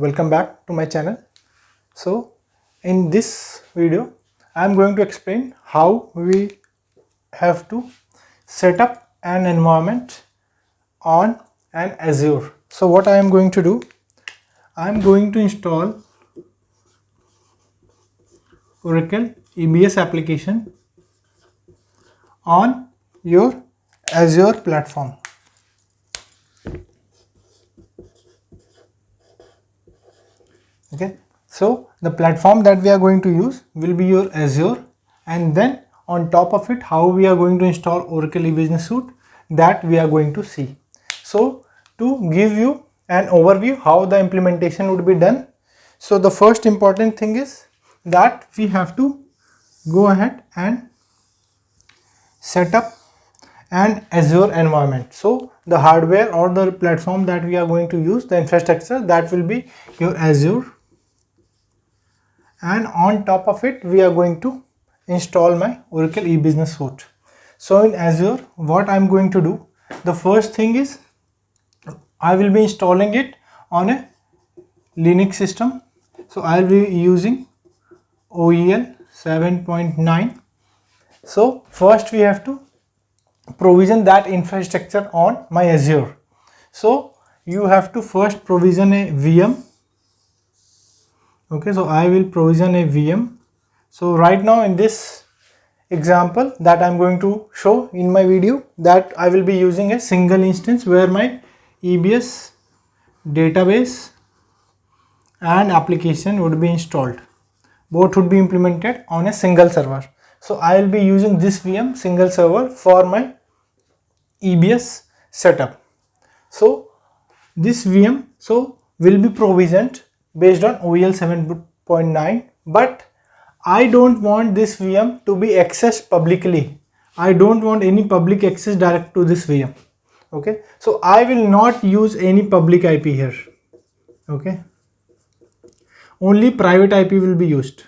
welcome back to my channel. So in this video I am going to explain how we have to set up an environment on an Azure. So what I am going to do, I am going to install Oracle EBS application on your Azure platform. Okay, so the platform that we are going to use will be your Azure, and then on top of it how we are going to install Oracle E-Business Suite, that we are going to see. So to give you an overview how the implementation would be done, so the first important thing is that we have to go ahead and set up an Azure environment. So the hardware or the platform that we are going to use, the infrastructure, that will be your Azure, and on top of it we are going to install my Oracle E-Business Suite. So in Azure, what I'm going to do, the first thing is I will be installing it on a Linux system. So I'll be using OEL 7.9. So first we have to provision that infrastructure on my Azure. So you have to first provision a VM. Okay, so I will provision a VM. So right now in this example that I'm going to show in my video, that I will be using a single instance where my EBS database and application would be installed. Both would be implemented on a single server. So I will be using this VM single server for my EBS setup. So this VM will be provisioned based on OEL 7.9, but I don't want this VM to be accessed publicly. I don't want any public access direct to this VM. Okay, so I will not use any public IP here. Okay, only private IP will be used.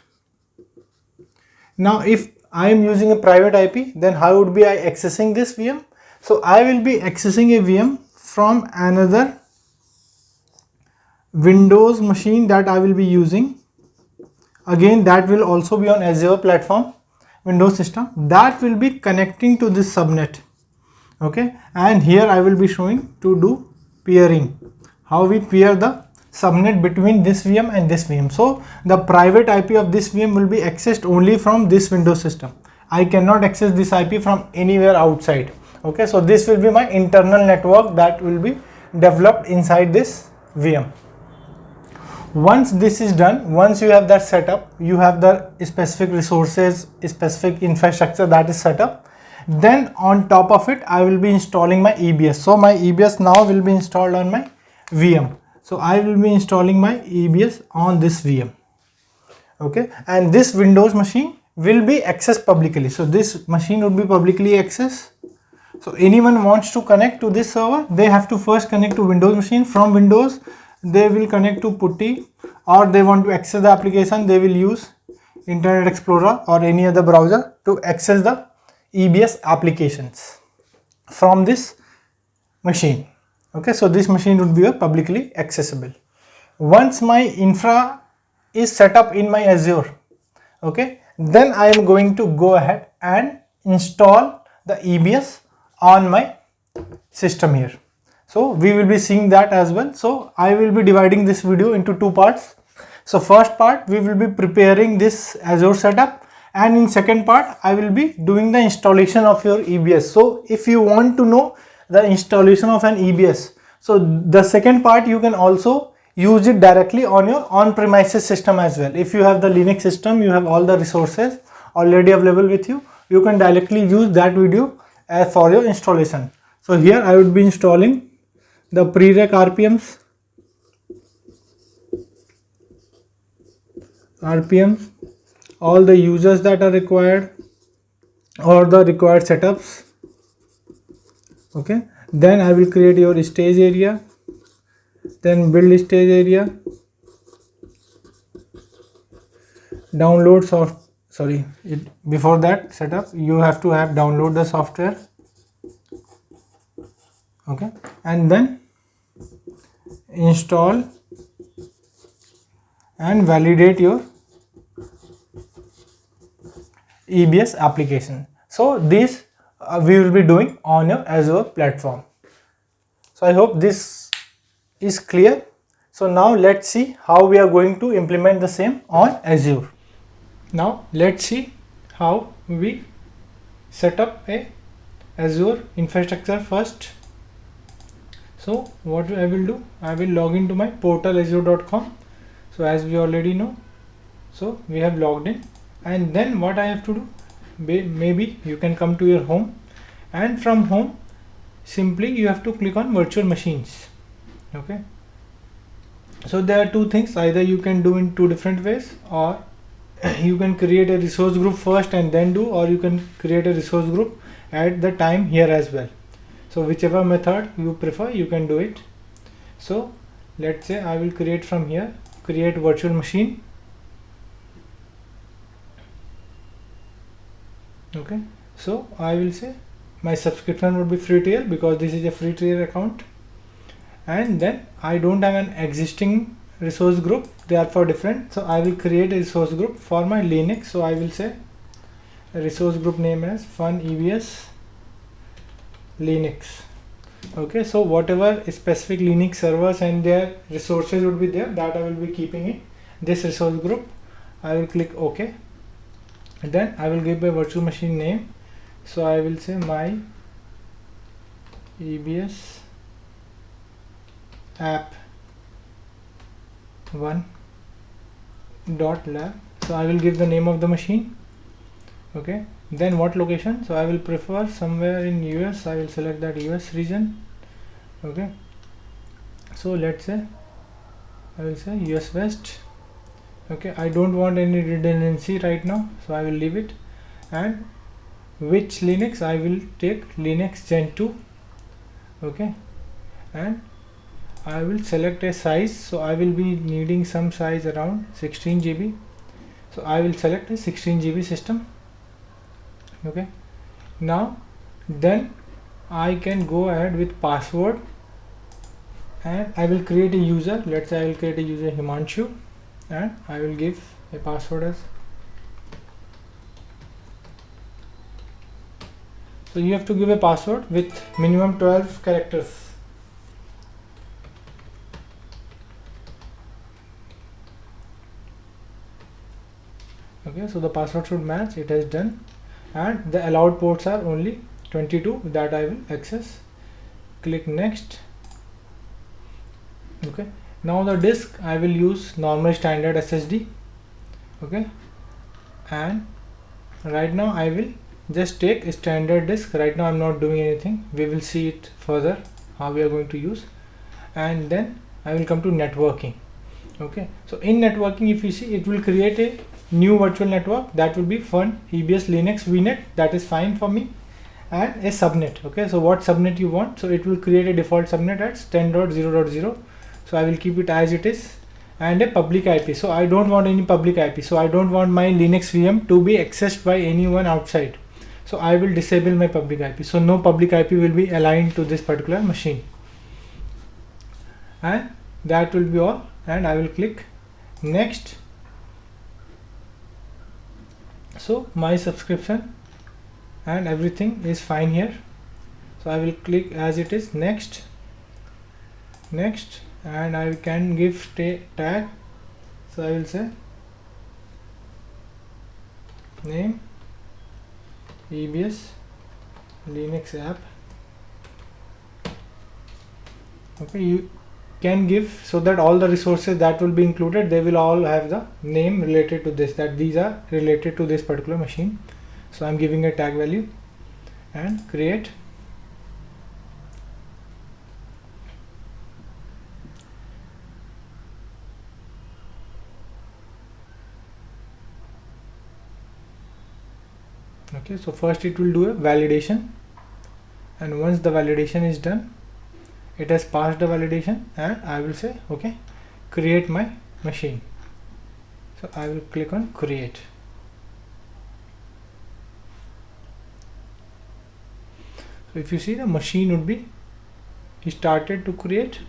Now if I am using a private IP, then how would be I accessing this VM? So I will be accessing a VM from another Windows machine that I will be using. Again, that will also be on Azure platform, Windows system, that will be connecting to this subnet. Okay, and here I will be showing to do peering, how we peer the subnet between this VM and this VM. So the private IP of this VM will be accessed only from this Windows system. I cannot access this IP from anywhere outside. Okay, so this will be my internal network that will be developed inside this VM. Once this is done, once you have that set up, you have the specific resources, specific infrastructure that is set up, then on top of it I will be installing my EBS. So my EBS now will be installed on my VM. So I will be installing my EBS on this VM. Okay, and this Windows machine will be accessed publicly. So this machine would be publicly accessed. So anyone wants to connect to this server, they have to first connect to Windows machine. From Windows they will connect to PuTTY, or they want to access the application, they will use Internet Explorer or any other browser to access the EBS applications from this machine. Okay, so this machine would be publicly accessible. Once my infra is set up in my Azure, okay, then I am going to go ahead and install the EBS on my system here. So we will be seeing that as well. So I will be dividing this video into two parts. So first part we will be preparing this Azure setup, and in second part I will be doing the installation of your EBS. So if you want to know the installation of an EBS, so the second part you can also use it directly on your on-premises system as well. If you have the Linux system, you have all the resources already available with you, you can directly use that video for your installation. So here I would be installing the prereq RPMs, all the users that are required, or the required setups. Okay, then I will create your stage area, then build stage area, download before that setup you have to have download the software. Okay, and then install and validate your EBS application. So this we will be doing on your Azure platform. So I hope this is clear. So now let's see how we are going to implement the same on Azure. Now let's see how we set up a Azure infrastructure first. So what I will do, I will log into my portal azure.com. So as we already know, so we have logged in, and then what I have to do, maybe you can come to your home, and from home simply you have to click on virtual machines. Okay, so there are two things, either you can do in two different ways, or you can create a resource group first and then do, or you can create a resource group at the time here as well. So whichever method you prefer, you can do it. So let's say I will create from here, create virtual machine. Okay, so I will say my subscription would be free tier because this is a free tier account, and then I don't have an existing resource group, they are for different. So I will create a resource group for my Linux. So I will say a resource group name as Fun EBS Linux. Okay, so whatever specific Linux servers and their resources would be there, that I will be keeping in this resource group. I will click OK, and then I will give a virtual machine name. So I will say my EBS app 1.lab. So I will give the name of the machine. Okay, then what location? So I will prefer somewhere in US. I will select that US region. Okay, so let's say I will say US West. Okay, I don't want any redundancy right now, so I will leave it. And which Linux? I will take Linux Gen 2. Okay, and I will select a size. So I will be needing some size around 16 GB. So I will select a 16 GB system. Okay, now then I can go ahead with password, and I will create a user. Let's say I will create a user Himanshu, and I will give a password as. So you have to give a password with minimum 12 characters. Okay, so the password should match. It has done, and the allowed ports are only 22 that I will access. Click next. Okay, now the disk I will use normal standard SSD. Okay, and right now I will just take a standard disk. Right now I'm not doing anything, we will see it further how we are going to use. And then I will come to networking. Okay, so in networking, if you see, it will create a new virtual network that will be Fun EBS Linux VNet. That is fine for me, and a subnet. Okay, so what subnet you want? So it will create a default subnet at 10.0.0. so I will keep it as it is, and a public IP. So I don't want any public IP, so I don't want my Linux VM to be accessed by anyone outside. So I will disable my public IP, so no public IP will be aligned to this particular machine, and that will be all. And I will click next. So my subscription and everything is fine here, so I will click as it is, next, next, and I can give tag. So I will say name EBS Linux app. Okay, you can give, so that all the resources that will be included, they will all have the name related to this, that these are related to this particular machine. So I'm giving a tag value and create. Okay, so first it will do a validation, and once the validation is done, it has passed the validation, and I will say okay, create my machine. So I will click on create. So if you see, the machine would be started to create.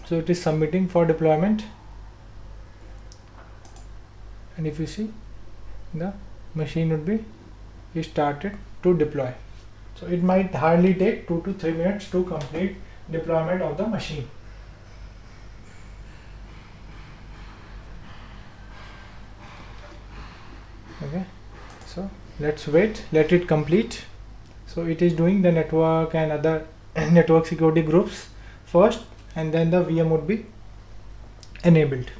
So it is submitting for deployment. and if you see, the machine would be started to deploy. So it might hardly take 2 to 3 minutes to complete deployment of the machine. Okay, so let's wait, let it complete. So it is doing the network and other network security groups first, and then the VM would be enabled.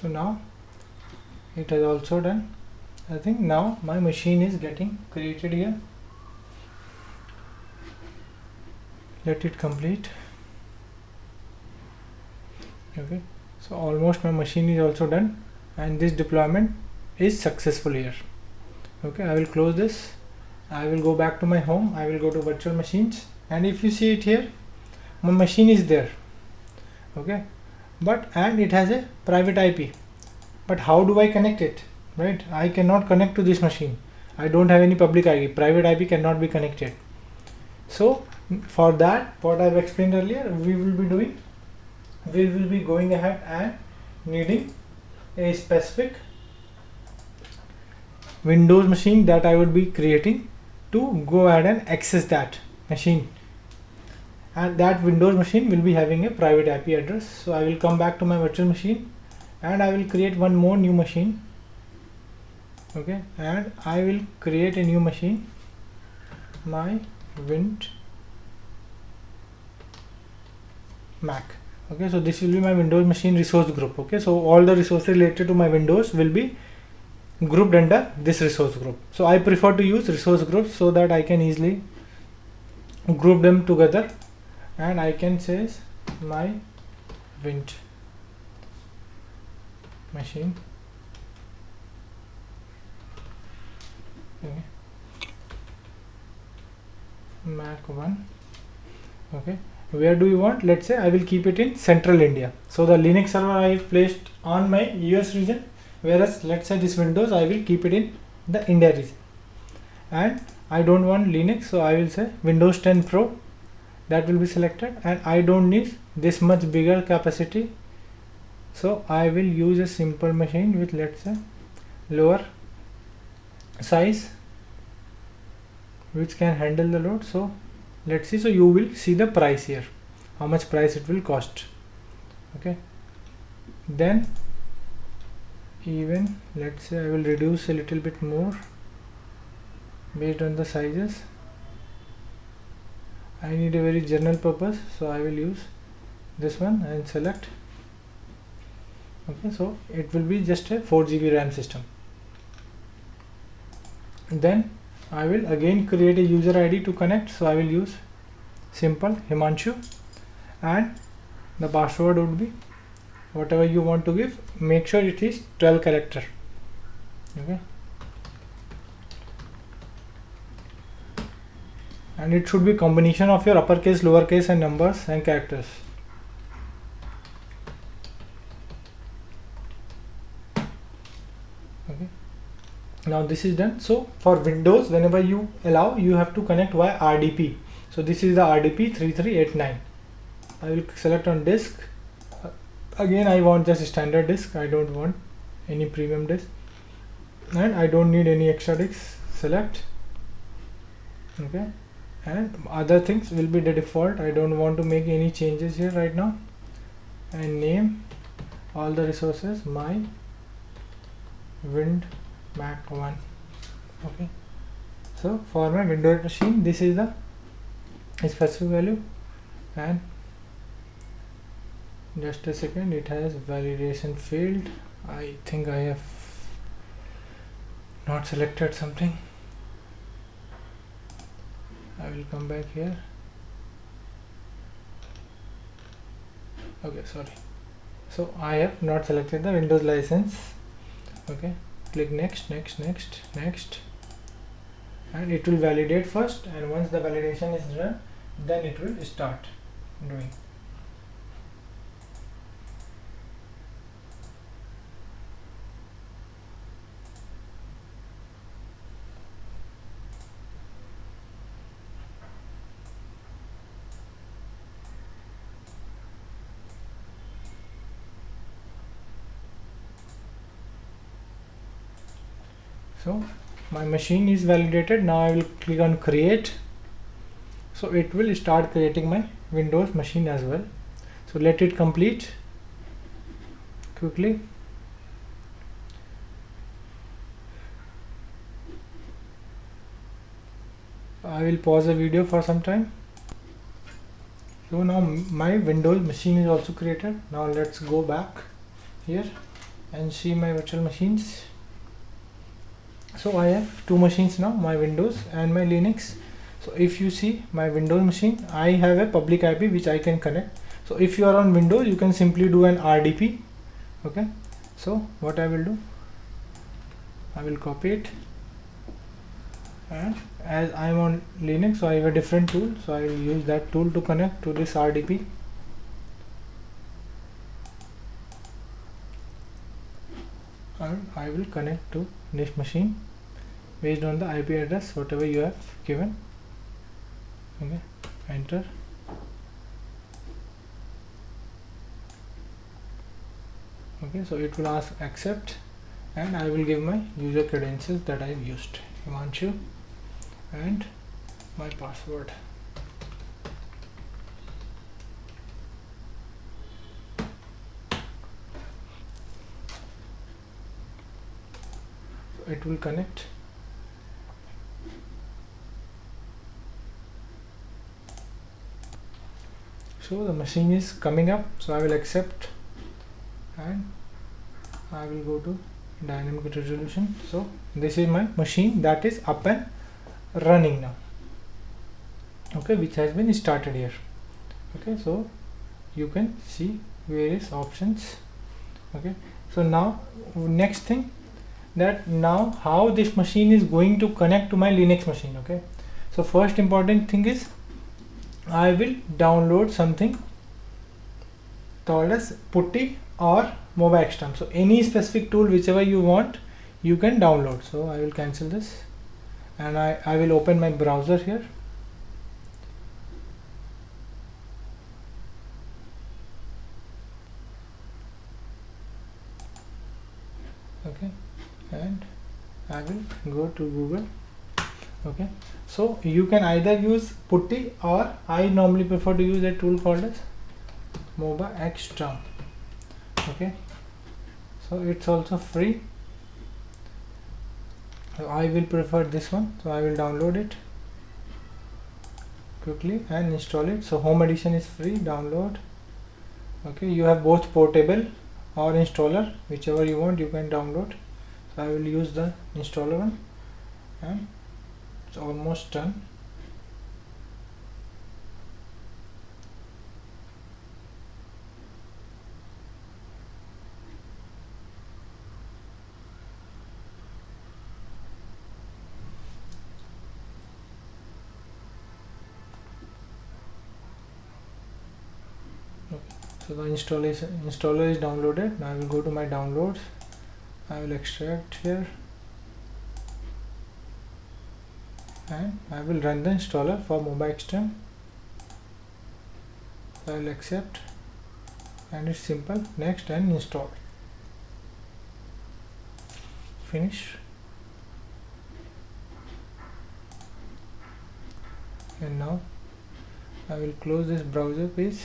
So now it has also done. I think now my machine is getting created here. Let it complete. Okay, so almost my machine is also done, and this deployment is successful here. Okay, I will close this. I will go back to my home. I will go to virtual machines, and if you see it here, my machine is there. Okay, and it has a private IP. But how do I connect it? Right, I cannot connect to this machine. I don't have any public IP. Private IP cannot be connected. So for that, what I've explained earlier, we will be going ahead and needing a specific Windows machine that I would be creating to go ahead and access that machine, and that Windows machine will be having a private IP address. So I will come back to my virtual machine, and I will create one more new machine. Okay, and I will create a new machine, my Wind Mac. Okay, so this will be my Windows machine resource group. Okay, so all the resources related to my Windows will be grouped under this resource group. So I prefer to use resource groups so that I can easily group them together, and I can say my Wind machine. Okay. Mac 1. Okay, where do you want? Let's say I will keep it in central India. So the Linux server I have placed on my US region, whereas let's say this Windows I will keep it in the India region. And I don't want Linux, so I will say Windows 10 Pro. That will be selected, and I don't need this much bigger capacity, so I will use a simple machine with, let's say, lower size, which can handle the load. So let's see, so you will see the price here, how much price it will cost. Okay, then even let's say I will reduce a little bit more based on the sizes. I need a very general purpose, so I will use this one and select. Okay, so it will be just a 4 GB RAM system. Then I will again create a user ID to connect, so I will use simple Himanshu, and the password would be whatever you want to give. Make sure it is 12 character. Okay, and it should be combination of your uppercase, lowercase, and numbers and characters. Okay, now this is done. So for Windows, whenever you allow, you have to connect via RDP. So this is the RDP 3389. I will select on disk. Again, I want just standard disk. I don't want any premium disk, and I don't need any extra disks. Select. Okay, and other things will be the default. I don't want to make any changes here right now. And name all the resources my Wind Mac 1. Okay, so for my Windows machine, this is the specific value, and just a second, it has validation failed. I think I have not selected something. I will come back here. Okay, sorry. So I have not selected the Windows license. Okay, click next, next, next, next. and it will validate first, and once the validation is done, then it will start doing. So my machine is validated. Now I will click on create. So it will start creating my Windows machine as well. So let it complete quickly. I will pause the video for some time. So now my Windows machine is also created. Now let's go back here and see my virtual machines. So I have two machines now, my Windows and my Linux. So if you see my Windows machine, I have a public IP which I can connect. So if you are on Windows, you can simply do an RDP. Okay, so what I will do, I will copy it, and as I am on Linux, so I have a different tool, so I will use that tool to connect to this RDP. And I will connect to this machine based on the IP address whatever you have given. Okay, enter. Okay, so it will ask accept, and I will give my user credentials that I have used, Himanshu, and my password. So it will connect. So the machine is coming up, so I will accept, and I will go to dynamic resolution. So this is my machine that is up and running now. Okay, which has been started here. Okay, so you can see various options. Okay, so now next thing, that now how this machine is going to connect to my Linux machine. Okay, so first important thing is I will download something called as Putty or MobaXterm. So any specific tool whichever you want, you can download. So I will cancel this, and I will open my browser here. Okay, and I will go to Google. Okay, so you can either use Putty, or I normally prefer to use a tool called as MobaXterm. Okay, so it's also free, so I will prefer this one. So I will download it quickly and install it. So home edition is free, download. Okay, you have both portable or installer, whichever you want you can download. So I will use the installer one, and it's almost done. Okay, so the installer is downloaded. Now I will go to my downloads. I will extract here, and I will run the installer for MobaXterm. I will accept, and it's simple. Next, and install. Finish. And now I will close this browser page.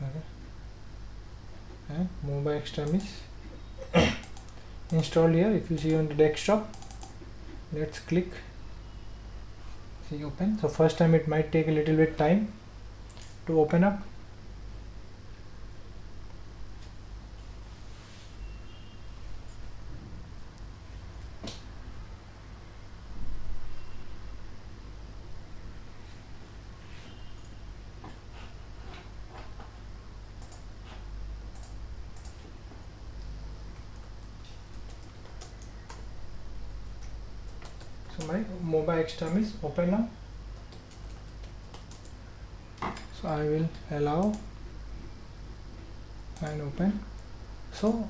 Okay, and MobaXterm is installed here. If you see on the desktop, let's click, see open. So first time it might take a little bit time to open up. So my mobile xterm is open now. So I will allow and open. So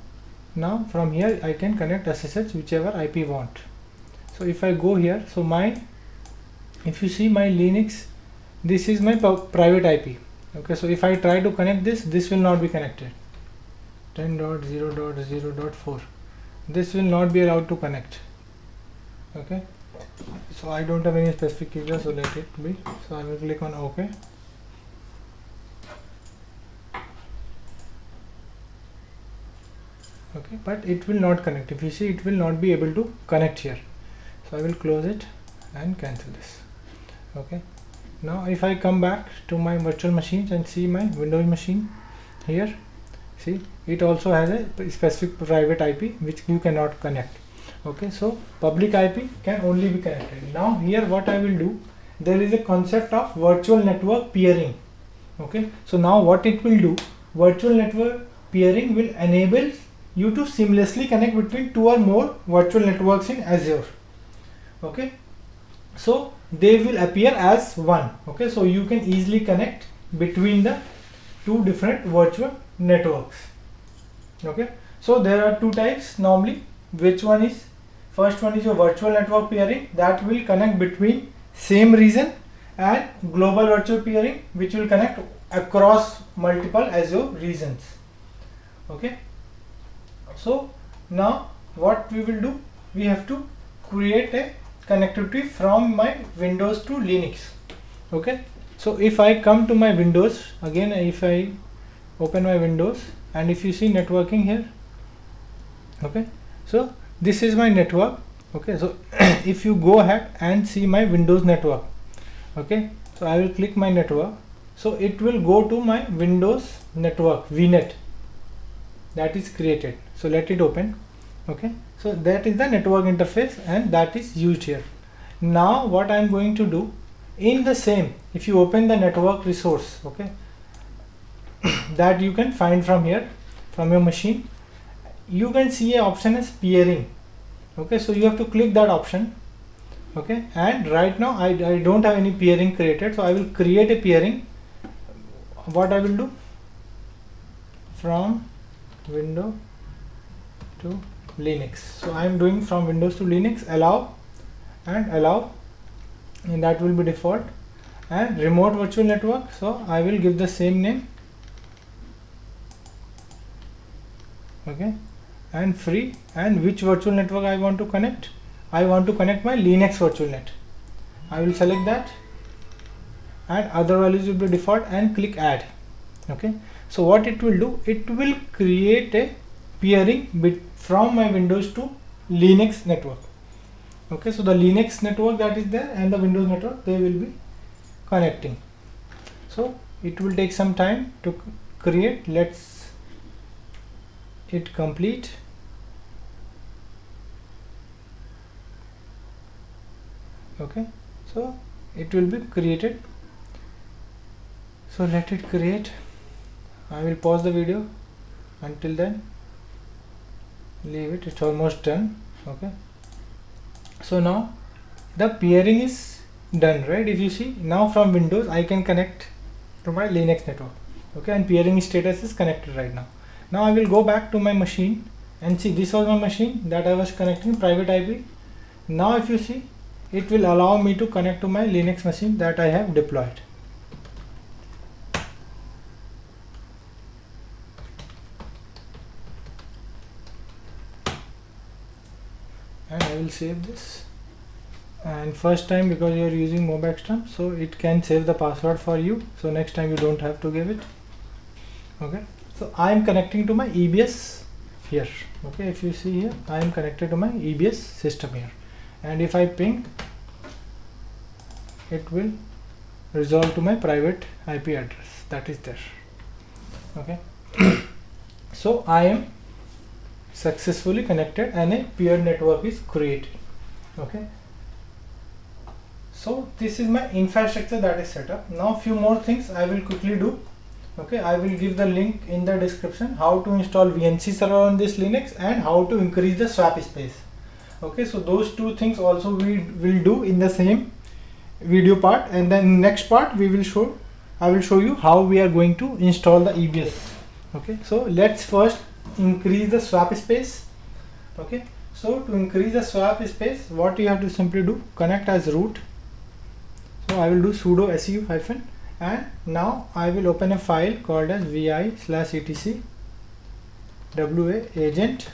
now from here I can connect SSH whichever IP want. So if I go here, so if you see my Linux, this is my private IP. Okay, so if I try to connect this will not be connected. 10.0.0.4, this will not be allowed to connect. Okay, so I don't have any specific keywords, so let it be. So I will click on OK. Okay, but it will not connect. If you see, it will not be able to connect here. So I will close it and cancel this. Okay, now if I come back to my virtual machines and see my Windows machine here, see it also has a specific private IP which you cannot connect. Okay, so public IP can only be connected. Now here what I will do, there is a concept of virtual network peering. Okay, so now what it will do, virtual network peering will enable you to seamlessly connect between two or more virtual networks in Azure. Okay, so they will appear as one. Okay, so you can easily connect between the two different virtual networks. Okay, so there are two types normally. Which one is, first one is your virtual network peering, that will connect between same region, and global virtual peering which will connect across multiple Azure regions. Okay, so now what we will do, we have to create a connectivity from my Windows to Linux. Okay, so if I come to my Windows again, if I open my Windows and if you see networking here, okay, so this is my network. Okay, so if you go ahead and see my Windows network, okay, so I will click my network, so it will go to my Windows network VNet that is created. So let it open. Okay, so that is the network interface and that is used here. Now what I am going to do, in the same, if you open the network resource, okay, that you can find from here, from your machine, you can see a option as peering. Okay, so you have to click that option. Okay, and right now I don't have any peering created, so I will create a peering. What I will do, from Windows to Linux, so I am doing from Windows to Linux, allow, and that will be default, and remote virtual network, so I will give the same name. Okay, and free, and which virtual network I want to connect, I want to connect my Linux virtual net. I will select that and other values will be default and click add. Okay, so what it will do, it will create a peering from my Windows to Linux network. Okay, so the Linux network that is there and the Windows network, they will be connecting. So it will take some time to create. Let's it complete. Okay, so it will be created. So let it create. I will pause the video. Until then, leave it. It's almost done. Okay, so now the peering is done, right? If you see, now from Windows I can connect to my Linux network. Okay, and peering status is connected right now. Now I will go back to my machine and see, this was my machine that I was connecting private IP. Now if you see, it will allow me to connect to my Linux machine that I have deployed. And I will save this, and first time, because you are using MobaXterm, so it can save the password for you, so next time you don't have to give it. Okay, so I am connecting to my EBS here. Okay, if you see here, I am connected to my EBS system here, and if I ping, it will resolve to my private IP address that is there. Okay, so I am successfully connected and a peer network is created. Okay, so this is my infrastructure that is set up. Now few more things I will quickly do. Okay, I will give the link in the description, how to install VNC server on this Linux and how to increase the swap space. Okay, so those two things also we will do in the same video part, and then next part I will show you how we are going to install the EBS. Okay, so let's first increase the swap space. Okay, so to increase the swap space, what you have to simply do, connect as root. So I will do sudo su hyphen, and now I will open a file called as vi/etc wa agent.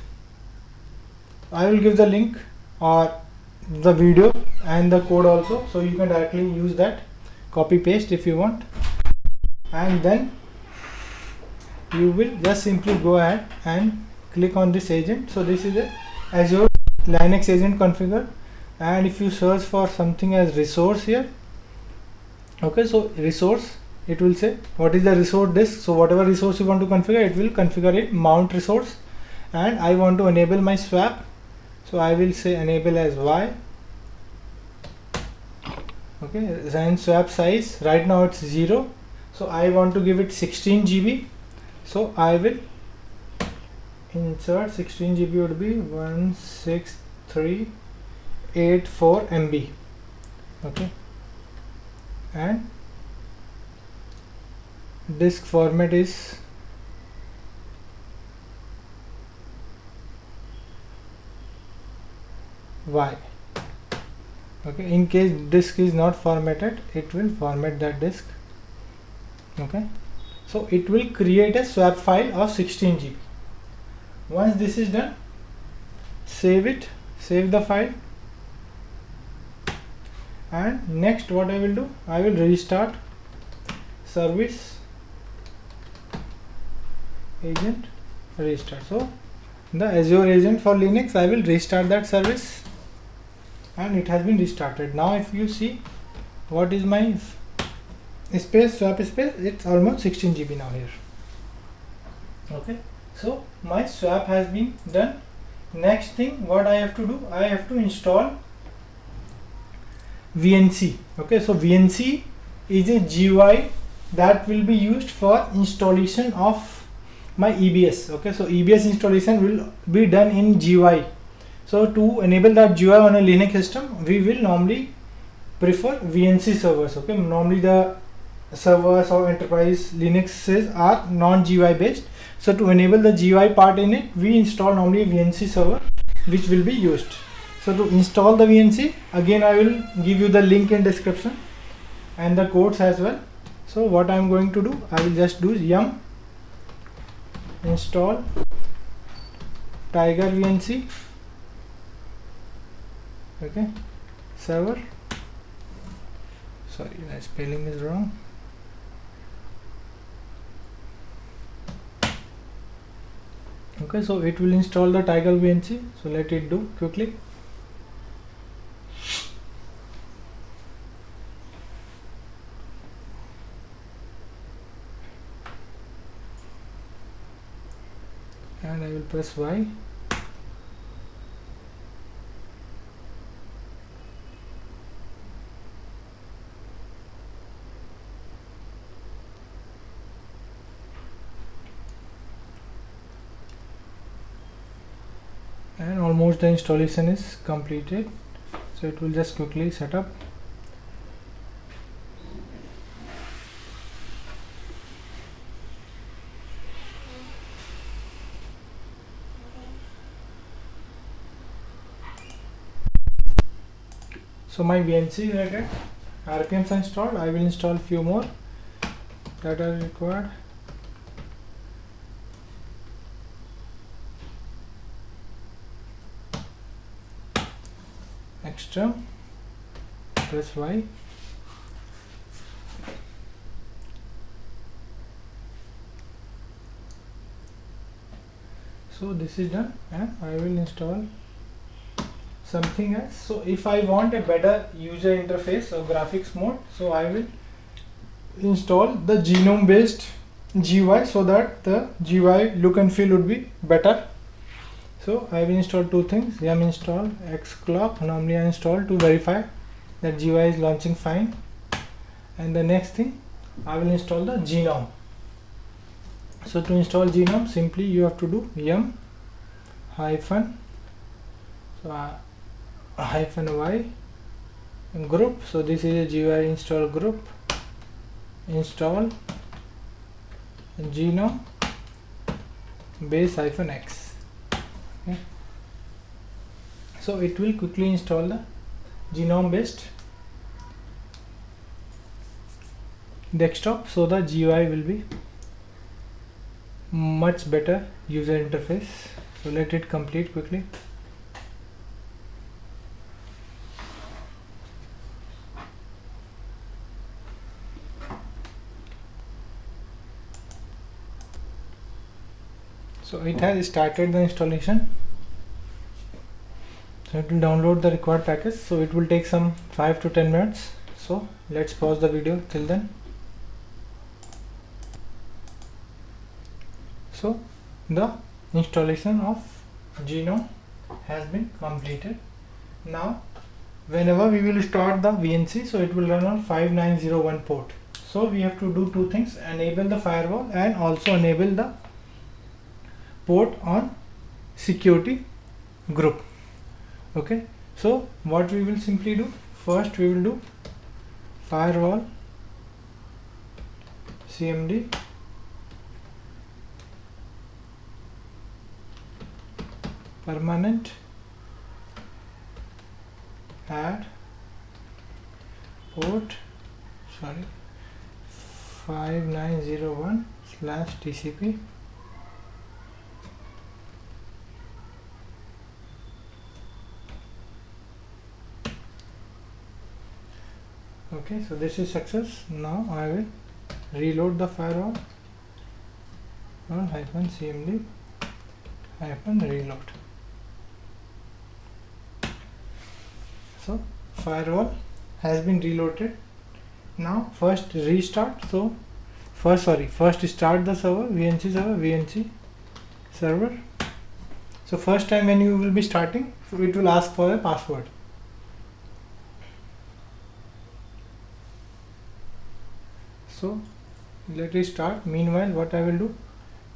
I will give the link or the video and the code also, so you can directly use that, copy paste if you want, and then you will just simply go ahead and click on this agent. So this is a Azure Linux agent configure, and if you search for something as resource here, okay, so resource, it will say what is the resource disk. So whatever resource you want to configure, it will configure it, mount resource, and I want to enable my swap, so I will say enable as y. Okay, and swap size right now it's 0, so I want to give it 16 GB, so I will insert 16 GB would be 16384 MB. Okay, and disk format is Y. Okay, in case disk is not formatted, it will format that disk. Okay, so it will create a swap file of 16 GB. Once this is done, save it, save the file, and next what I will do, I will restart service agent restart. So the Azure agent for Linux, I will restart that service, and it has been restarted. Now if you see what is my space, swap space, it's almost 16 GB now here. Okay, so my swap has been done. Next thing what I have to do, I have to install VNC. Okay, so VNC is a GUI that will be used for installation of my EBS. Okay, so EBS installation will be done in GUI. So to enable that GUI on a Linux system, we will normally prefer VNC servers. Okay, normally the servers or enterprise Linuxes are non-GUI based. So to enable the GUI part in it, we install normally VNC server, which will be used. So to install the VNC, again I will give you the link in description and the codes as well. So what I am going to do, I will just do yum install tiger VNC. Okay, server, sorry, my spelling is wrong. Okay, so it will install the tiger VNC, so let it do quickly. And I will press Y. And almost the installation is completed, so it will just quickly set up. So my VNC related RPMs are installed. I will install few more that are required. Extra, press Y. So this is done, and I will install something else. So if I want a better user interface or graphics mode, so I will install the GNOME based GUI, so that the GUI look and feel would be better. So I will install two things, yum install xclock, normally I install to verify that GUI is launching fine, and the next thing I will install the GNOME. So to install GNOME, simply you have to do yum hyphen, so -y group. So this is a GUI install group, install gnome base -x. Okay. So it will quickly install the gnome based desktop, so the GUI will be much better user interface. So let it complete quickly. So it has started the installation. So it will download the required package. So it will take some 5 to 10 minutes. So let's pause the video till then. So the installation of gnome has been completed. Now whenever we will start the VNC, so it will run on 5901 port. So we have to do two things: enable the firewall and also enable the port on security group. Okay, so what we will simply do, first we will do firewall cmd permanent add port 5901/TCP Okay, so this is success. Now I will reload the firewall on -cmd -reload. So firewall has been reloaded. Now first restart. So first start the server, VNC server. So first time when you will be starting, so it will ask for a password. So let it start. Meanwhile, what I will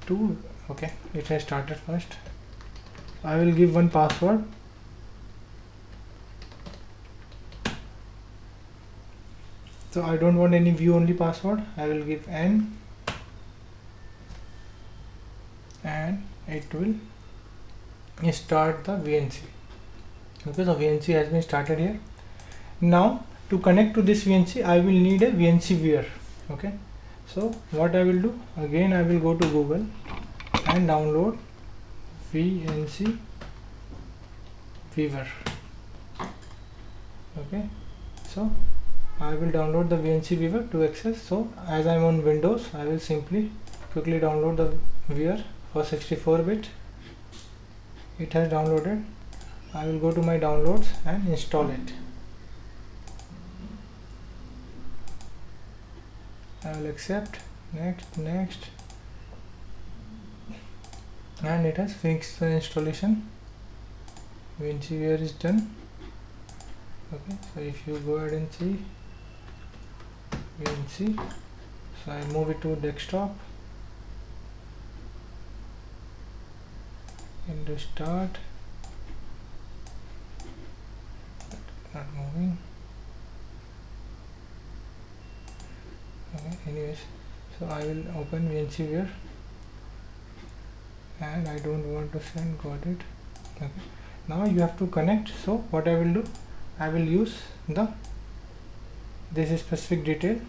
do, okay, it has started first. I will give one password. So I don't want any view only password. I will give n, and it will start the VNC. Okay, so VNC has been started here. Now to connect to this VNC, I will need a VNC viewer. Okay, so what I will do, again I will go to Google and download VNC viewer. Okay, so I will download the VNC viewer to access. So as I am on Windows, I will simply quickly download the viewer for 64-bit. It has downloaded. I will go to my downloads and install it. I will accept, next, and it has fixed the installation. VNC viewer is done. Okay, so if you go ahead and see VNC, so I move it to desktop, Windows start, not moving. Okay, anyways, so I will open VNC viewer, and I don't want to send, got it. Okay, now you have to connect. So what I will do, I will use this is specific detail,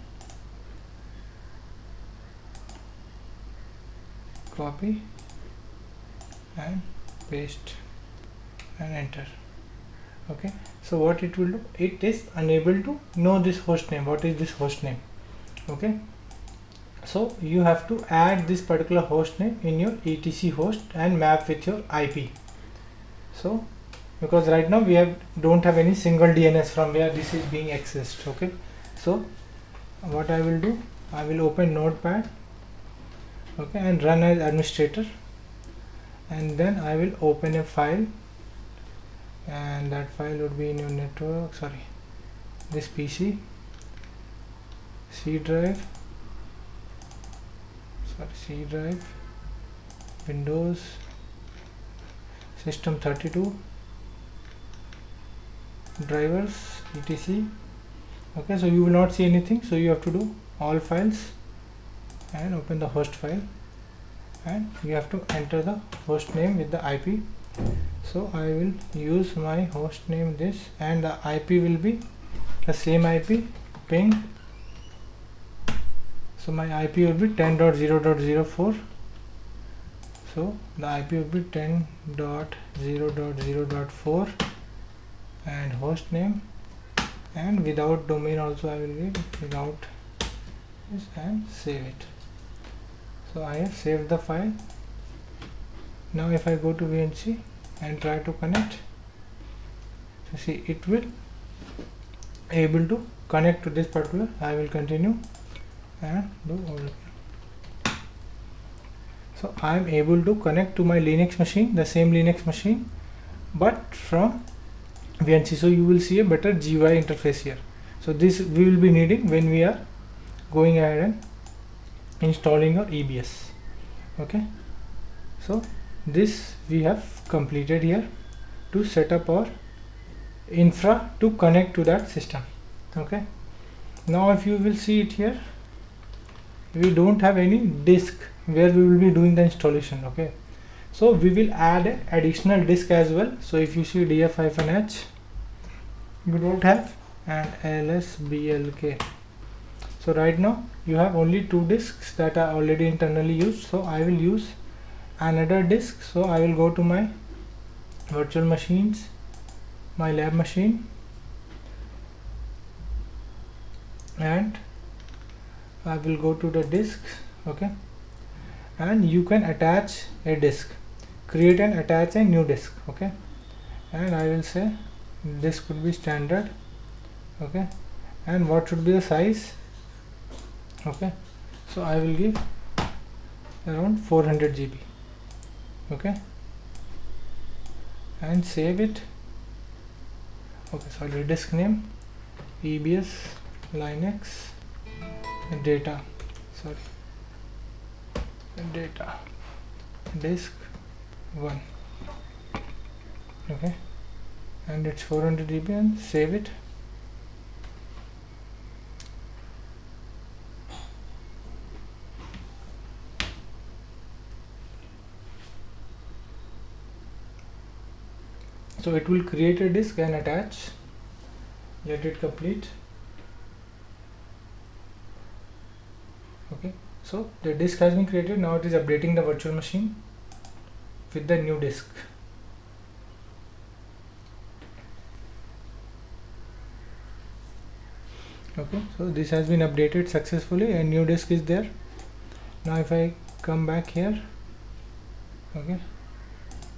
copy and paste and enter. Okay, so what it will do, it is unable to know this host name. What is this host name? Okay, so you have to add this particular host name in your etc host and map with your IP. So because right now we don't have any single DNS from where this is being accessed. Okay, so what I will do, I will open Notepad, okay, and run as administrator, and then I will open a file, and that file would be in your network, this PC, C drive, Windows, system 32, drivers etc. Okay, so you will not see anything, so you have to do all files and open the host file, and you have to enter the host name with the IP. So I will use my host name this, and the IP will be the same IP ping. So my IP will be 10.0.04. so the IP will be 10.0.0.4 and host name, and without domain also I will give without this and save it. So I have saved the file. Now if I go to VNC and try to connect, so see it will able to connect to this particular. I will continue and do overview. So I am able to connect to my Linux machine, the same Linux machine, but from VNC. So you will see a better GUI interface here. So this we will be needing when we are going ahead and installing your EBS. Okay, so this we have completed here to set up our infra to connect to that system. Okay, now if you will see it here, we don't have any disk where we will be doing the installation. Okay, so we will add an additional disk as well. So if you see df-h, you don't have an lsblk. So right now you have only 2 disks that are already internally used. So I will use another disk. So I will go to my virtual machines, my lab machine, and I will go to the disks. Okay, and you can attach a disk, create and attach a new disk. Okay, and I will say this could be standard. Okay, and what should be the size? Okay, so I will give around 400 GB. Okay, and save it. Okay, sorry, disk name EBS Linux data, sorry, data disk 1. Okay, and it's 400 GB, and save it. So it will create a disk and attach. Let it complete. Okay, so the disk has been created. Now it is updating the virtual machine with the new disk. Okay, so this has been updated successfully and new disk is there. Now if I come back here, okay,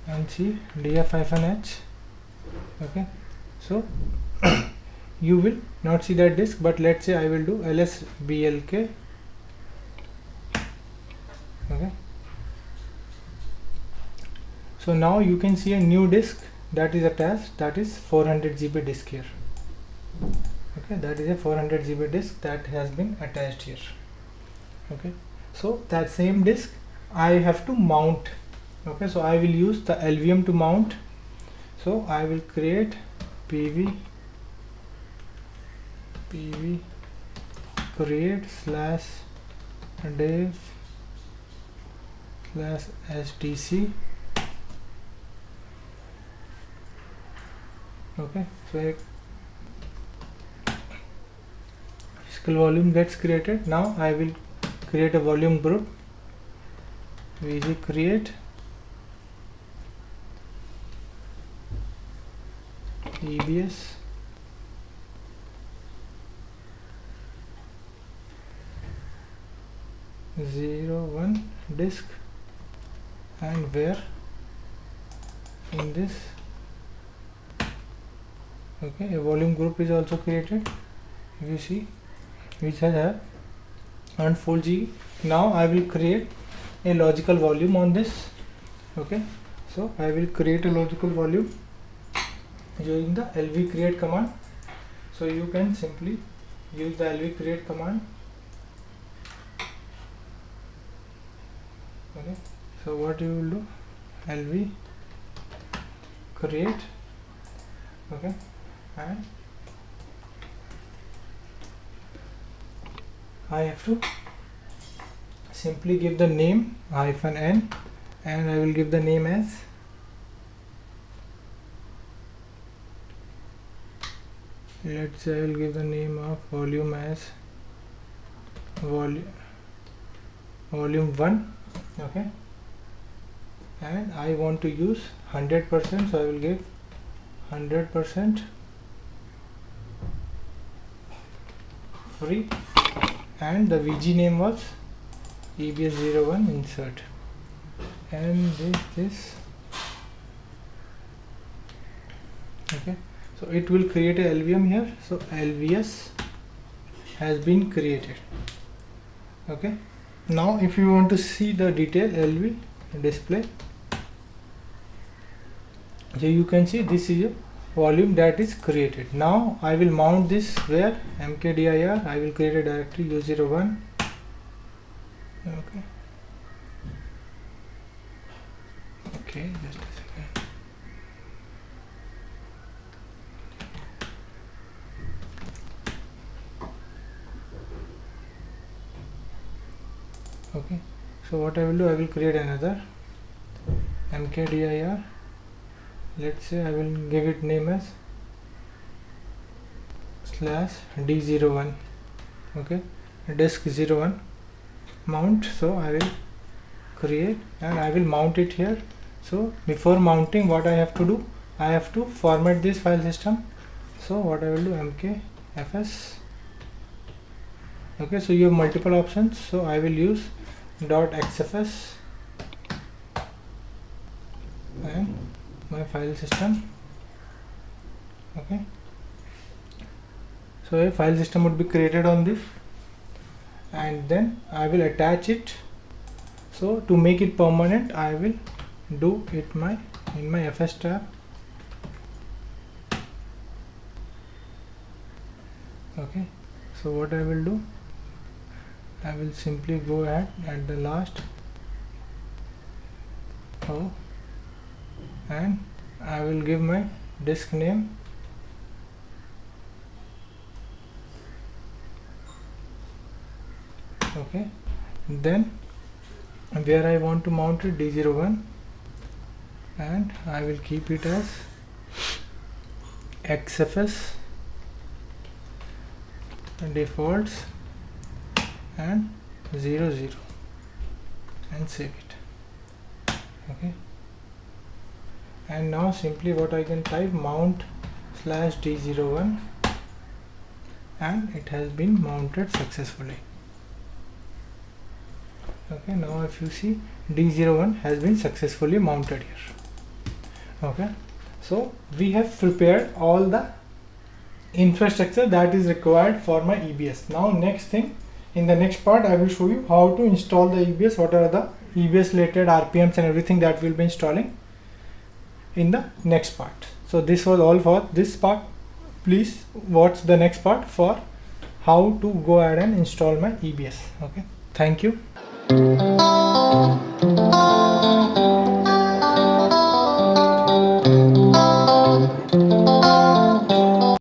and see df-h, okay, so you will not see that disk, but let's say I will do lsblk. Okay, so now you can see a new disk that is attached, that is 400 GB disk here. Okay, that is a 400 GB disk that has been attached here. Okay, so that same disk I have to mount. Okay, so I will use the LVM to mount. So I will create pv create /dev/stc. Okay, so a physical volume gets created. Now I will create a volume group, vg create EBS /01 disk, and where in this. Okay, a volume group is also created, you see, which has around 4 GB. Now I will create a logical volume on this. Okay, so I will create a logical volume using the lv create command. So you can simply use the lv create command. Okay, so what you will do, lv create, okay, and I have to simply give the name -n, and I will give the name as let's say I will give the name of volume as volume 1. Okay, and I want to use 100%, so I will give 100% free, and the VG name was EBS01 insert, and this okay. So it will create a LVM here, so LVS has been created. Okay, now if you want to see the detail LV display, so you can see this is a volume that is created. Now I will mount this where mkdir, I will create a directory u01. Okay, just a second. Okay, so what I will do, I will create another mkdir. Let's say I will give it name as /d01. Okay, disk01 mount. So I will create and I will mount it here. So before mounting, what I have to do, I have to format this file system. So what I will do, mkfs. Okay, so you have multiple options, so I will use .xfs and my file system. Okay, so a file system would be created on this, and then I will attach it. So to make it permanent, I will do it in my fs tab. Okay, so what I will do, I will simply go ahead at the last and I will give my disk name. Okay, then where I want to mount it, D01, and I will keep it as XFS defaults and 00 and save it. Okay, and now simply what I can type, mount /d01, and it has been mounted successfully. Okay, now if you see, D01 has been successfully mounted here. Okay, so we have prepared all the infrastructure that is required for my EBS. Now next thing, in the next part I will show you how to install the EBS, what are the EBS related RPMs and everything that we'll be installing in the next part. So this was all for this part. Please watch the next part for how to go ahead and install my EBS. Okay, thank you.